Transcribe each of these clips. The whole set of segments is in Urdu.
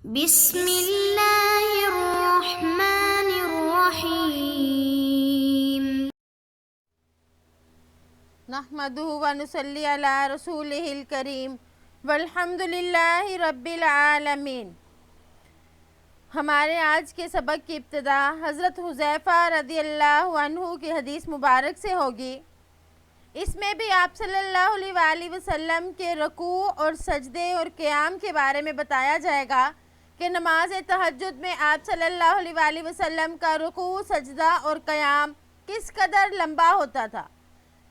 بسم اللہ الرحمن الرحیم نحمدہ ونصلی علی رسولہ الکریم والحمد للہ رب العالمین۔ ہمارے آج کے سبق کی ابتدا حضرت حذیفہ رضی اللہ عنہ کی حدیث مبارک سے ہوگی۔ اس میں بھی آپ صلی اللہ علیہ وآلہ وسلم کے رکوع اور سجدے اور قیام کے بارے میں بتایا جائے گا کہ نماز تہجد میں آپ صلی اللہ علیہ وآلہ وسلم کا رکوع، سجدہ اور قیام کس قدر لمبا ہوتا تھا،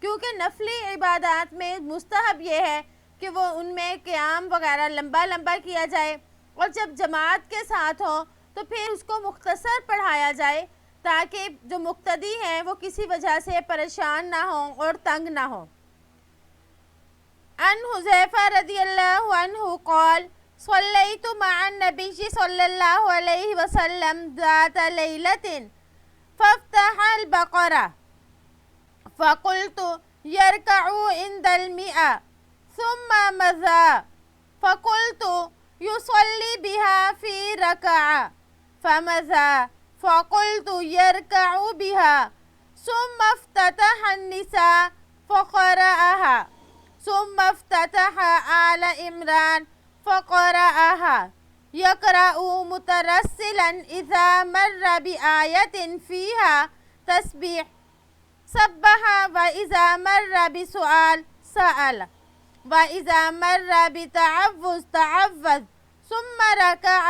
کیونکہ نفلی عبادات میں مستحب یہ ہے کہ وہ ان میں قیام وغیرہ لمبا کیا جائے، اور جب جماعت کے ساتھ ہو تو پھر اس کو مختصر پڑھایا جائے تاکہ جو مقتدی ہیں وہ کسی وجہ سے پریشان نہ ہوں اور تنگ نہ ہوں۔ عن حذیفہ رضی اللہ عنہ قال صلیت مع النبی صلی اللہ علیہ وسلم ذات لیلۃ فافتح البقرہ فقلت یرکع عند المئة ثم مضى فقلت يصلي بها في ركعة فمضى فقلت يركع بها ثم افتتح النساء فقرأها ثم افتتح آل عمران فقرأها يقرأ مترسلا إذا مر بآية فيها تسبيح سبح وإذا مر بسؤال سأل وإذا مر بتعوذ تعوذ ثم ركع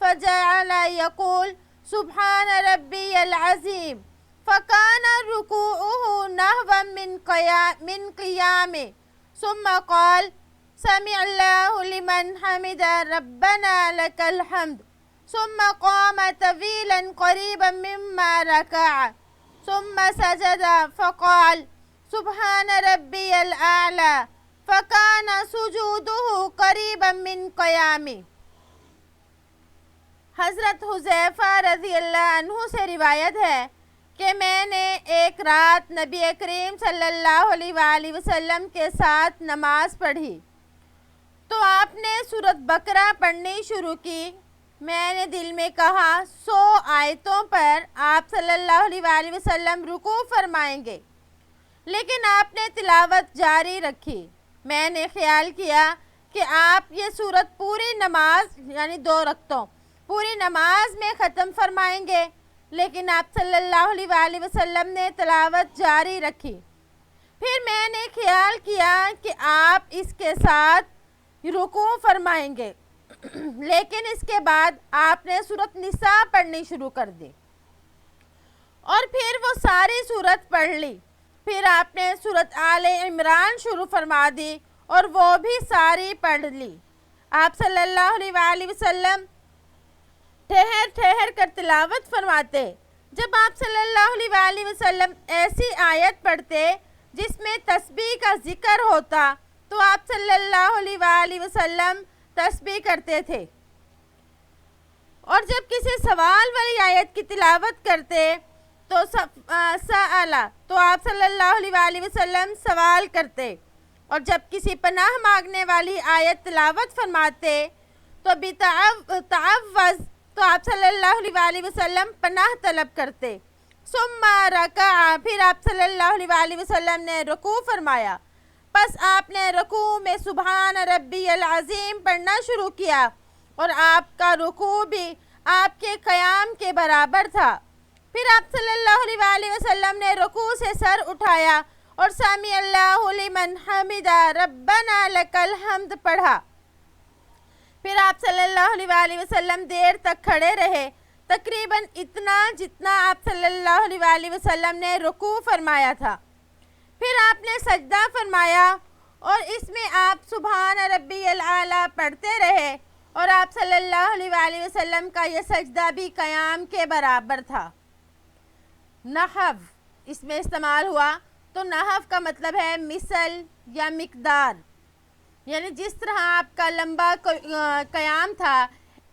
فجعل يقول سبحان ربي العظيم فكان ركوعه نحوا من قيامه ثم قال سمع الله لمن حمد ربنا لك الحمد ثم قام طويلا قريبا مما ركع ثم سجد فقال سبحان ربي الأعلى فكان سجوده قريبا من قيامه۔ حضرت حذیفہ رضی اللہ عنہ سے روایت ہے کہ میں نے ایک رات نبی کریم صلی اللہ علیہ وآلہ وسلم کے ساتھ نماز پڑھی تو آپ نے سورۃ بقرہ پڑھنی شروع کی۔ میں نے دل میں کہا 100 آیتوں پر آپ صلی اللہ علیہ وآلہ وسلم رکوع فرمائیں گے، لیکن آپ نے تلاوت جاری رکھی۔ میں نے خیال کیا کہ آپ یہ سورت پوری نماز یعنی 2 رکعتوں پوری نماز میں ختم فرمائیں گے، لیکن آپ صلی اللہ علیہ وآلہ وسلم نے تلاوت جاری رکھی۔ پھر میں نے خیال کیا کہ آپ اس کے ساتھ رکوع فرمائیں گے، لیکن اس کے بعد آپ نے سورۃ نساء پڑھنی شروع کر دی اور پھر وہ ساری سورت پڑھ لی۔ پھر آپ نے سورۃ آل عمران شروع فرما دی اور وہ بھی ساری پڑھ لی۔ آپ صلی اللہ علیہ وآلہ وسلم ٹھہر کر تلاوت فرماتے۔ جب آپ صلی اللہ علیہ وآلہ وسلم ایسی آیت پڑھتے جس میں تسبیح کا ذکر ہوتا تو آپ صلی اللہ علیہ وآلہ وسلم تسبیح کرتے تھے، اور جب کسی سوال والی آیت کی تلاوت کرتے تو سألا تو آپ صلی اللہ علیہ وآلہ وسلم سوال کرتے، اور جب کسی پناہ مانگنے والی آیت تلاوت فرماتے تو تعوذ تو آپ صلی اللہ علیہ وآلہ وسلم پناہ طلب کرتے۔ ثم رکع پھر آپ صلی اللہ علیہ وآلہ وسلم نے رکوع فرمایا، پس آپ نے رکوع میں سبحان ربی العظیم پڑھنا شروع کیا، اور آپ کا رکوع بھی آپ کے قیام کے برابر تھا۔ پھر آپ صلی اللہ علیہ وآلہ وسلم نے رکوع سے سر اٹھایا اور سمع اللہ لمن حمد ربنا لک الحمد پڑھا۔ پھر آپ صلی اللہ علیہ وآلہ وسلم دیر تک کھڑے رہے، تقریباً اتنا جتنا آپ صلی اللہ علیہ وآلہ وسلم نے رکوع فرمایا تھا۔ پھر آپ نے سجدہ فرمایا اور اس میں آپ سبحان ربی العالی پڑھتے رہے، اور آپ صلی اللہ علیہ وآلہ وسلم کا یہ سجدہ بھی قیام کے برابر تھا۔ نحو اس میں استعمال ہوا تو نحو کا مطلب ہے مثل یا مقدار، یعنی جس طرح آپ کا لمبا قیام تھا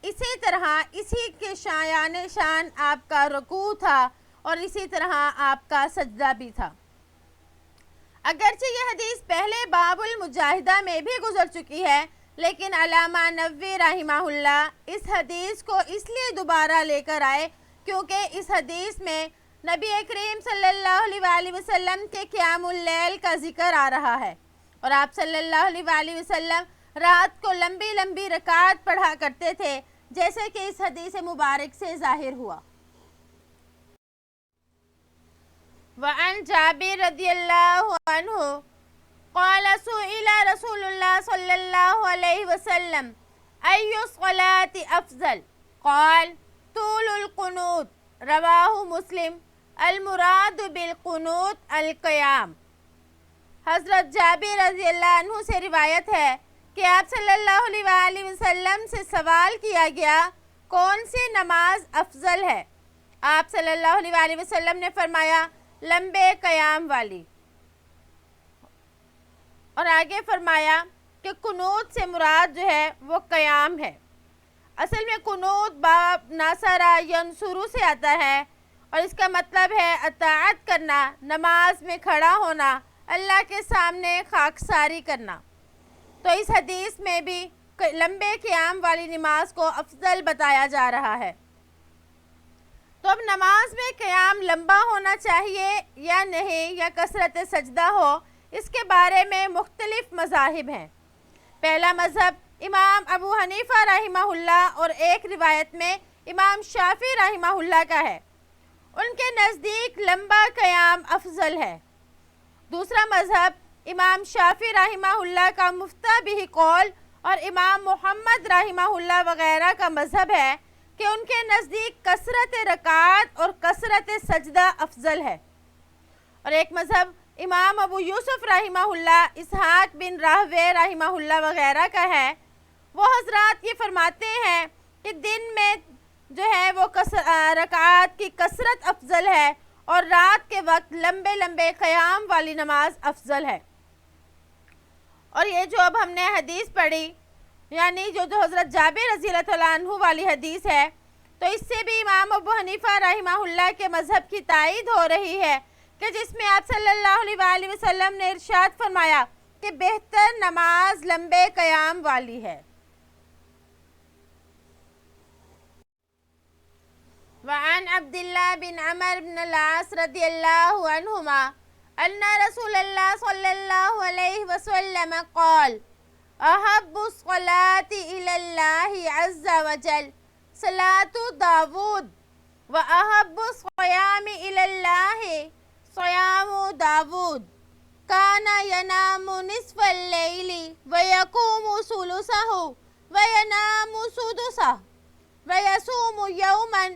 اسی طرح اسی کے شان آپ کا رکوع تھا، اور اسی طرح آپ کا سجدہ بھی تھا۔ اگرچہ یہ حدیث پہلے باب المجاہدہ میں بھی گزر چکی ہے، لیکن علامہ نووی رحمہ اللہ اس حدیث کو اس لیے دوبارہ لے کر آئے کیونکہ اس حدیث میں نبی کریم صلی اللہ علیہ وآلہ وسلم کے قیام اللیل کا ذکر آ رہا ہے، اور آپ صلی اللہ علیہ وآلہ وسلم رات کو لمبی لمبی رکعات پڑھا کرتے تھے، جیسے کہ اس حدیث مبارک سے ظاہر ہوا۔ وعن جابر رضی اللہ عنہ قال سئل رسول اللہ صلی اللہ علیہ وسلم ای الصلاة افضل قال طول القنوت رواہ مسلم المراد بالقنوت القیام۔ حضرت جابر رضی اللہ عنہ سے روایت ہے کہ آپ صلی اللہ علیہ وآلہ وسلم سے سوال کیا گیا کون سی نماز افضل ہے؟ آپ صلی اللہ علیہ وآلہ وسلم نے فرمایا لمبے قیام والی، اور آگے فرمایا کہ قنوت سے مراد جو ہے وہ قیام ہے۔ اصل میں قنوت باب ناصرہ ینصرو سے آتا ہے، اور اس کا مطلب ہے اطاعت کرنا، نماز میں کھڑا ہونا، اللہ کے سامنے خاکساری کرنا۔ تو اس حدیث میں بھی لمبے قیام والی نماز کو افضل بتایا جا رہا ہے۔ تو اب نماز میں قیام لمبا ہونا چاہیے یا نہیں، یا کثرت سجدہ ہو، اس کے بارے میں مختلف مذاہب ہیں۔ پہلا مذہب امام ابو حنیفہ رحمہ اللہ اور ایک روایت میں امام شافعی رحمہ اللہ کا ہے، ان کے نزدیک لمبا قیام افضل ہے۔ دوسرا مذہب امام شافعی رحمہ اللہ کا مفتہ بھی قول اور امام محمد رحمہ اللہ وغیرہ کا مذہب ہے کہ ان کے نزدیک کثرت رکعات اور کثرت سجدہ افضل ہے۔ اور ایک مذہب امام ابو یوسف رحمہ اللہ، اسحاق بن راہوے رحمہ اللہ وغیرہ کا ہے۔ وہ حضرات یہ فرماتے ہیں کہ دن میں جو ہے وہ رکعات کی کثرت افضل ہے، اور رات کے وقت لمبے لمبے قیام والی نماز افضل ہے۔ اور یہ جو اب ہم نے حدیث پڑھی، یعنی جو حضرت جابر رضی اللہ عنہ والی حدیث ہے، تو اس سے بھی امام ابو حنیفہ رحمہ اللہ کے مذہب کی تائید ہو رہی ہے کہ جس میں آپ صلی اللہ علیہ وآلہ وسلم نے ارشاد فرمایا کہ بہتر نماز لمبے قیام والی ہے۔ وعن عبداللہ بن عمر بن العاص رضی اللہ عنہما ان رسول اللہ صلی اللہ علیہ وسلم قال احب الصلاة الى اللہ عز وجل صلاة داود واحب الصیام الى اللہ صیام داود کان ینام نصف اللیل ویقوم ثلثہ وینام سدسہ ویصوم یوما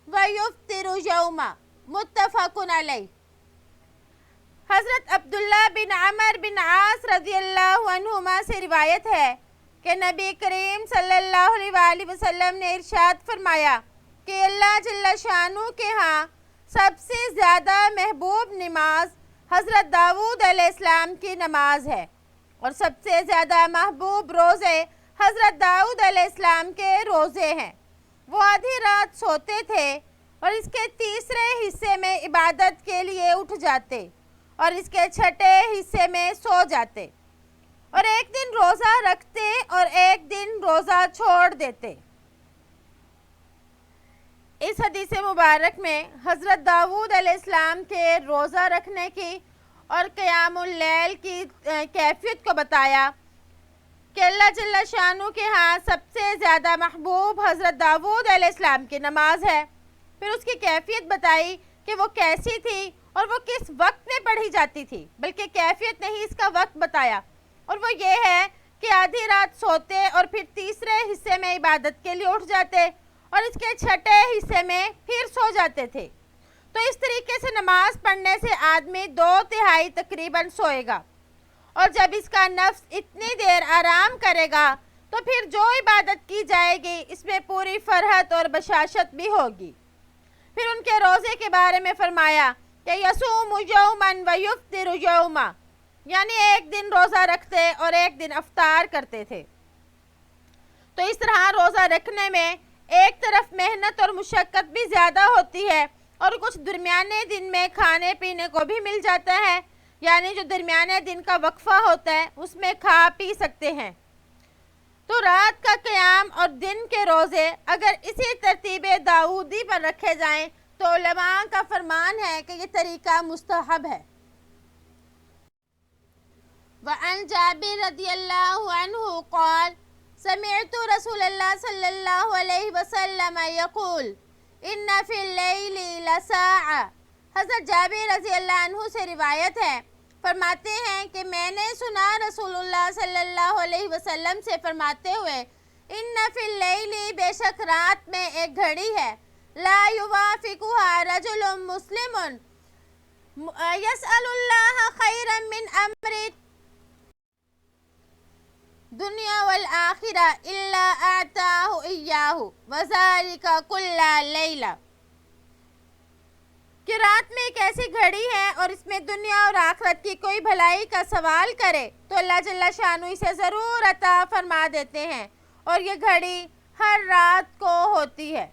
ویفطر یوما متفق علیہ۔ حضرت عبداللہ بن عمر بن عاص رضی اللہ عنہما سے روایت ہے کہ نبی کریم صلی اللہ علیہ وآلہ وسلم نے ارشاد فرمایا کہ اللہ جل شانہ کے ہاں سب سے زیادہ محبوب نماز حضرت داؤد علیہ السلام کی نماز ہے، اور سب سے زیادہ محبوب روزے حضرت داؤد علیہ السلام کے روزے ہیں۔ وہ آدھی رات سوتے تھے اور اس کے تیسرے حصے میں عبادت کے لیے اٹھ جاتے، اور اس کے چھٹے حصے میں سو جاتے، اور ایک دن روزہ رکھتے اور ایک دن روزہ چھوڑ دیتے۔ اس حدیث مبارک میں حضرت داؤد علیہ السلام کے روزہ رکھنے کی اور قیام اللیل کی کیفیت کو بتایا کہ اللہ جل شانہ کے ہاں سب سے زیادہ محبوب حضرت داؤد علیہ السلام کی نماز ہے۔ پھر اس کی کیفیت بتائی کہ وہ کیسی تھی اور وہ کس وقت میں پڑھی جاتی تھی، بلکہ کیفیت نہیں اس کا وقت بتایا، اور وہ یہ ہے کہ آدھی رات سوتے اور پھر تیسرے حصے میں عبادت کے لیے اٹھ جاتے، اور اس کے چھٹے حصے میں پھر سو جاتے تھے۔ تو اس طریقے سے نماز پڑھنے سے آدمی 2/3 تقریباً سوئے گا، اور جب اس کا نفس اتنی دیر آرام کرے گا تو پھر جو عبادت کی جائے گی اس میں پوری فرحت اور بشاشت بھی ہوگی۔ پھر ان کے روزے کے بارے میں فرمایا کہ یصوم یوما ویفطر یوما، یعنی ایک دن روزہ رکھتے اور ایک دن افطار کرتے تھے۔ تو اس طرح روزہ رکھنے میں ایک طرف محنت اور مشقت بھی زیادہ ہوتی ہے، اور کچھ درمیانے دن میں کھانے پینے کو بھی مل جاتا ہے، یعنی جو درمیانے دن کا وقفہ ہوتا ہے اس میں کھا پی سکتے ہیں۔ تو رات کا قیام اور دن کے روزے اگر اسی ترتیب داؤدی پر رکھے جائیں تو علماء کا فرمان ہے کہ یہ طریقہ مستحب ہے۔ وعن جابر رضی اللہ عنہ قال سمعت رسول اللہ صلی اللہ علیہ وسلم یقول ان فی اللیل لساعہ۔ حضرت جابر رضی اللہ عنہ سے روایت ہے، فرماتے ہیں کہ میں نے سنا رسول اللہ صلی اللہ علیہ وسلم سے فرماتے ہوئے، ان فی اللیل بے شک رات میں ایک گھڑی ہے، لا یوافقها رجل مسلم یسأل اللہ خیرا من امر دنیا والآخرہ الا اعطاہ ایاہ وذالک کل لیلہ، کہ رات میں ایک ایسی گھڑی ہے اور اس میں دنیا اور آخرت کی کوئی بھلائی کا سوال کرے تو اللہ جل شانہ اسے ضرور عطا فرما دیتے ہیں، اور یہ گھڑی ہر رات کو ہوتی ہے۔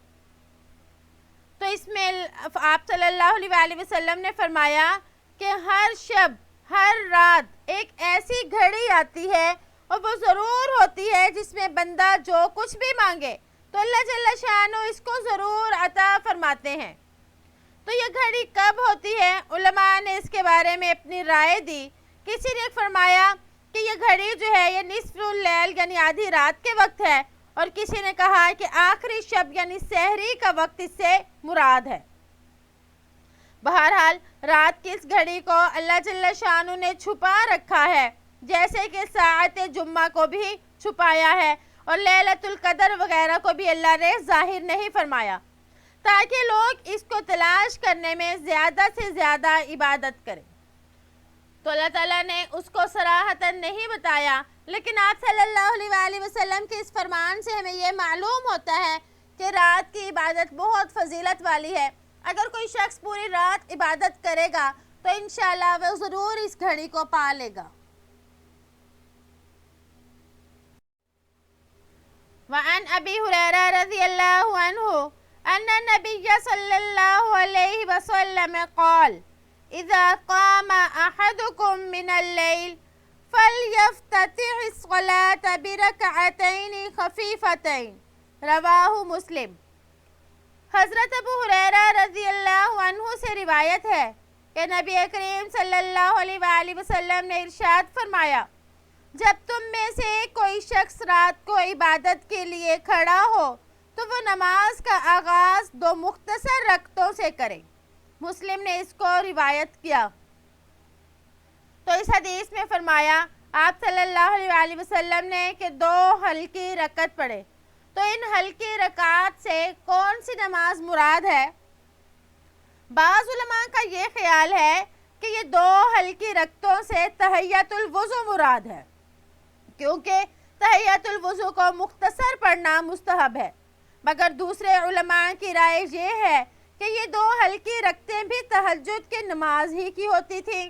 تو اس میں آپ صلی اللہ علیہ وآلہ وسلم نے فرمایا کہ ہر شب ہر رات ایک ایسی گھڑی آتی ہے اور وہ ضرور ہوتی ہے جس میں بندہ جو کچھ بھی مانگے تو اللہ جل شانہ اس کو ضرور عطا فرماتے ہیں۔ تو یہ گھڑی کب ہوتی ہے؟ علماء نے اس کے بارے میں اپنی رائے دی۔ کسی نے فرمایا کہ یہ گھڑی جو ہے یہ نصف اللیل یعنی آدھی رات کے وقت ہے، اور کسی نے کہا کہ آخری شب یعنی سحری کا وقت اس سے مراد ہے۔ بہرحال رات کی اس گھڑی کو اللہ جل شانہ نے چھپا رکھا ہے، جیسے کہ ساعت جمعہ کو بھی چھپایا ہے اور لیلۃ القدر وغیرہ کو بھی اللہ نے ظاہر نہیں فرمایا، تاکہ لوگ اس کو تلاش کرنے میں زیادہ سے زیادہ عبادت کریں۔ تو اللہ تعالیٰ نے اس کو صراحتاً نہیں بتایا، لیکن آپ صلی اللہ علیہ وآلہ وسلم کے اس فرمان سے ہمیں یہ معلوم ہوتا ہے کہ رات کی عبادت بہت فضیلت والی ہے۔ اگر کوئی شخص پوری رات عبادت کرے گا تو انشاءاللہ وہ ضرور اس گھڑی کو پا لے گا۔ وعن ابی ہریرہ رضی اللہ عنہ ان النبی صلی اللہ علیہ وسلم قال اذا قام احدكم من الليل فليفتتح الصلاة بركعتين خفيفتين رواہ مسلم۔ حضرت ابو ہریرہ رضی اللہ عنہ سے روایت ہے کہ نبی کریم صلی اللہ علیہ وآلہ وسلم نے ارشاد فرمایا، جب تم میں سے کوئی شخص رات کو عبادت کے لیے کھڑا ہو تو وہ نماز کا آغاز 2 مختصر رکعتوں سے کرے۔ مسلم نے اس کو روایت کیا۔ تو اس حدیث میں فرمایا آپ صلی اللہ علیہ وآلہ وسلم نے کہ 2 ہلکی رکعت پڑھے۔ تو ان ہلکی رکعات سے کون سی نماز مراد ہے؟ بعض علماء کا یہ خیال ہے کہ یہ 2 ہلکی رکعتوں سے تحیۃ الوضو مراد ہے، کیونکہ تحیۃ الوضو کو مختصر پڑھنا مستحب ہے، مگر دوسرے علماء کی رائے یہ ہے کہ یہ 2 ہلکی رکعتیں بھی تہجد کی نماز ہی کی ہوتی تھیں،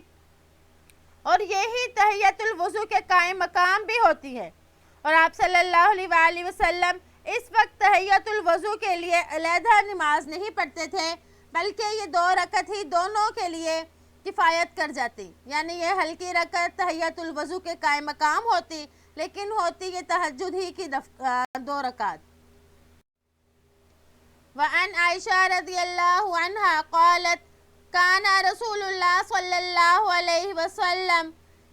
اور یہی تحیۃ الوضو کے قائم مقام بھی ہوتی ہے، اور آپ صلی اللہ علیہ وآلہ وسلم اس وقت تحیۃ الوضو کے لیے علیحدہ نماز نہیں پڑھتے تھے، بلکہ یہ 2 رکعت ہی دونوں کے لیے کفایت کر جاتی، یعنی یہ ہلکی رکعت تحیۃ الوضو کے قائم مقام ہوتی، لیکن ہوتی یہ تہجد ہی کی 2 رکعت۔ وعن عائشہ رضی اللہ عنہا قالت کان رسول اللہ صلی اللہ علیہ وسلم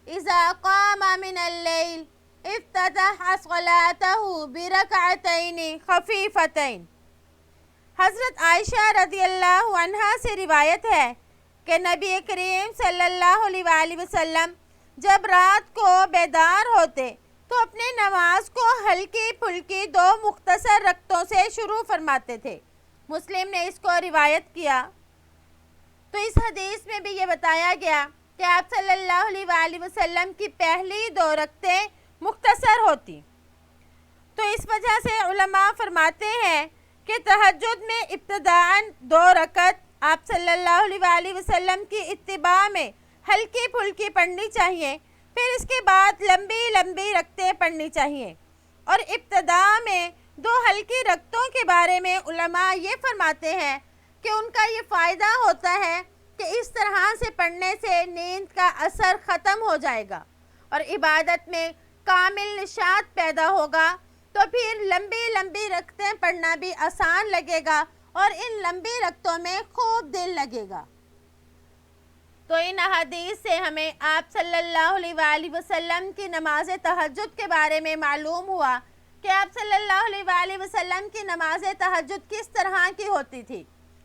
اذا قام من اللیل افتتح صلاته برکعتین خفیفتین۔ حضرت عائشہ رضی اللہ عنہا سے روایت ہے کہ نبی کریم صلی اللہ علیہ وآلہ وسلم جب رات کو بیدار ہوتے تو اپنی نماز کو ہلکی پھلکی 2 مختصر رکعتوں سے شروع فرماتے تھے۔ مسلم نے اس کو روایت کیا۔ تو اس حدیث میں بھی یہ بتایا گیا کہ آپ صلی اللہ علیہ وآلہ وسلم کی پہلی 2 رکعتیں مختصر ہوتی۔ تو اس وجہ سے علماء فرماتے ہیں کہ تہجد میں ابتداءً 2 رکعت آپ صلی اللہ علیہ وآلہ وسلم کی اتباع میں ہلکی پھلکی پڑھنی چاہیے، پھر اس کے بعد لمبی لمبی رکعتیں پڑھنی چاہیے، اور ابتداء میں 2 ہلکی رکعتوں کے بارے میں علماء یہ فرماتے ہیں کہ ان کا یہ فائدہ ہوتا ہے کہ اس طرح سے پڑھنے سے نیند کا اثر ختم ہو جائے گا اور عبادت میں کامل نشاط پیدا ہوگا، تو پھر لمبی لمبی رکعتیں پڑھنا بھی آسان لگے گا اور ان لمبی رکعتوں میں خوب دل لگے گا۔ تو ان احادیث سے ہمیں آپ صلی اللہ علیہ وآلہ وسلم کی نماز تہجد کے بارے میں معلوم ہوا کہ آپ صلی اللہ علیہ وآلہ وسلم کی نماز تہجد کس طرح کی ہوتی تھی۔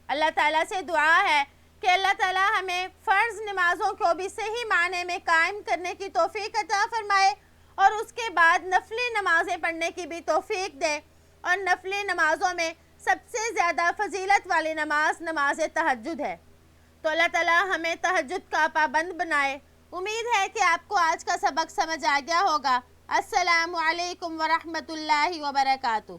اللہ تعالیٰ سے دعا ہے کہ اللہ تعالیٰ ہمیں فرض نمازوں کو بھی صحیح معنی میں قائم کرنے کی توفیق عطا فرمائے اور اس کے بعد نفلی نمازیں پڑھنے کی بھی توفیق دے، اور نفلی نمازوں میں سب سے زیادہ فضیلت والی نماز نماز تہجد ہے۔ تو اللہ تعالیٰ ہمیں تہجد کا پابند بنائے۔ امید ہے کہ آپ کو آج کا سبق سمجھ آ گیا ہوگا۔ السلام علیکم ورحمۃ اللہ وبرکاتہ۔